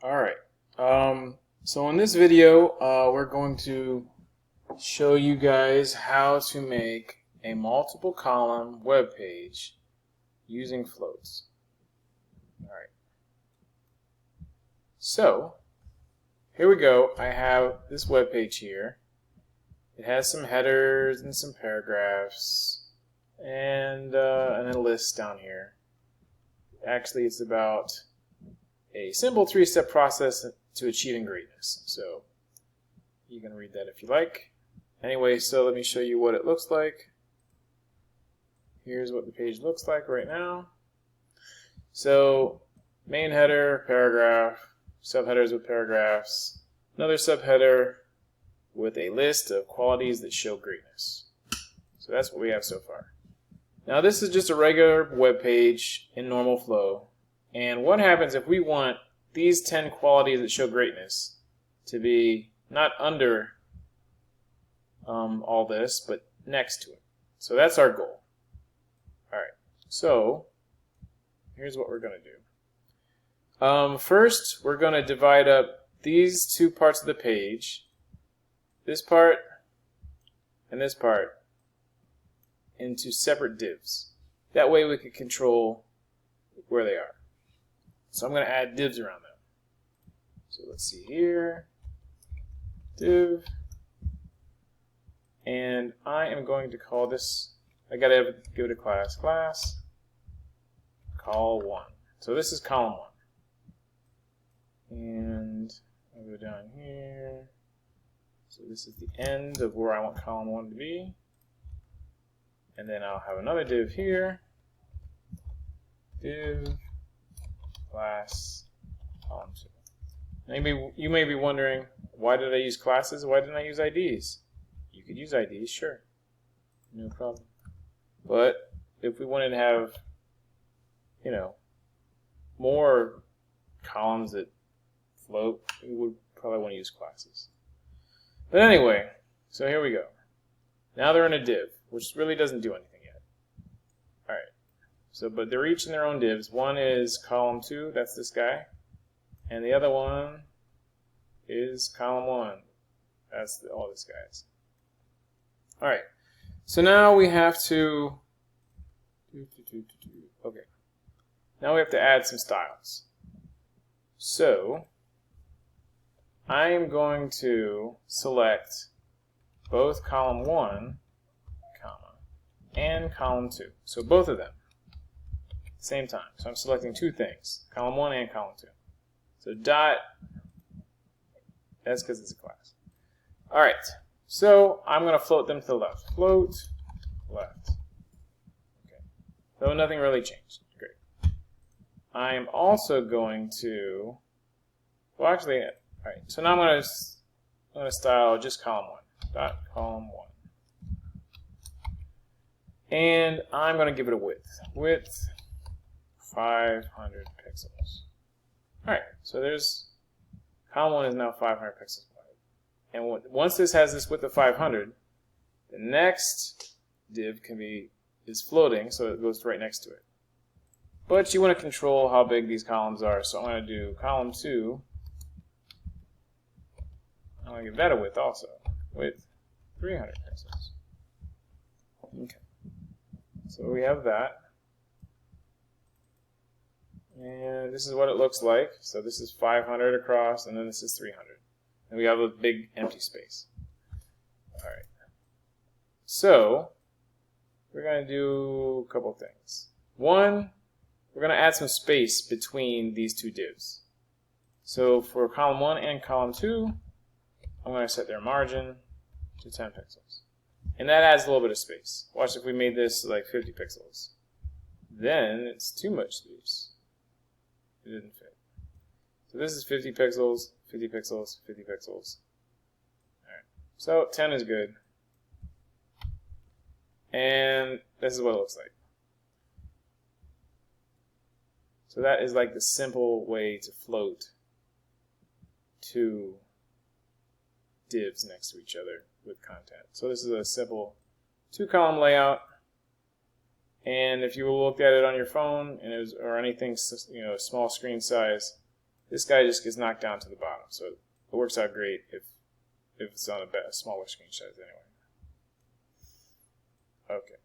Alright, so in this video, we're going to show you guys how to make a multiple column web page using floats. Alright, so here we go. I have this web page here. It has some headers and some paragraphs and a list down here. Actually, it's about a simple three-step process to achieving greatness. So you can read that if you like. Anyway, so let me show you what it looks like. Here's what the page looks like right now. So main header, paragraph, subheaders with paragraphs, another subheader with a list of qualities that show greatness. So that's what we have so far. Now this is just a regular web page in normal flow. And what happens if we want these 10 qualities that show greatness to be not under all this, but next to it? So that's our goal. Alright, so here's what we're going to do. First, we're going to divide up these two parts of the page, this part and this part, into separate divs. That way we can control where they are. So I'm going to add divs around them. So let's see here, div, and I am going to call this, I got to give it a class, col1. So this is column 1. And I'll go down here. So this is the end of where I want column 1 to be. And then I'll have another div here, div, class, column 2. Maybe you may be wondering, why did I use classes? Why didn't I use IDs? You could use IDs, sure, no problem. But if we wanted to have, you know, more columns that float, we would probably want to use classes. But anyway, so here we go. Now they're in a div, which really doesn't do anything yet. All right. So, but they're each in their own divs. One is column 2, that's this guy. And the other one is column 1. That's all these guys. Alright. So now we have to... Okay. Now we have to add some styles. So, I am going to select both column 1, comma, and column 2. So both of them. Same time. So I'm selecting two things, column 1 and column 2. So dot, that's because it's a class. Alright, so I'm going to float them to the left. Float left. Okay. So nothing really changed. Great. I'm also going to, well actually, alright, so now I'm going to style just column 1. Dot column 1. And I'm going to give it a width. Width 500 pixels. Alright, so there's column 1 is now 500 pixels wide. And once this has this width of 500, the next div is floating, so it goes right next to it. But you want to control how big these columns are, so I'm going to do column 2. I'm going to give that a width also. Width 300 pixels. Okay. So we have that. And this is what it looks like. So this is 500 across, and then this is 300. And we have a big empty space. Alright. So, we're going to do a couple of things. One, we're going to add some space between these two divs. So for column 1 and column 2, I'm going to set their margin to 10 pixels. And that adds a little bit of space. Watch if we made this like 50 pixels. Then it's too much space. It didn't fit. So this is 50 pixels, 50 pixels, 50 pixels. Alright. So 10 is good. And this is what it looks like. So that is like the simple way to float two divs next to each other with content. So this is a simple 2-column layout. And if you looked at it on your phone and it was, or anything, you know, small screen size, this guy just gets knocked down to the bottom. So it works out great if it's on a smaller screen size anyway. Okay.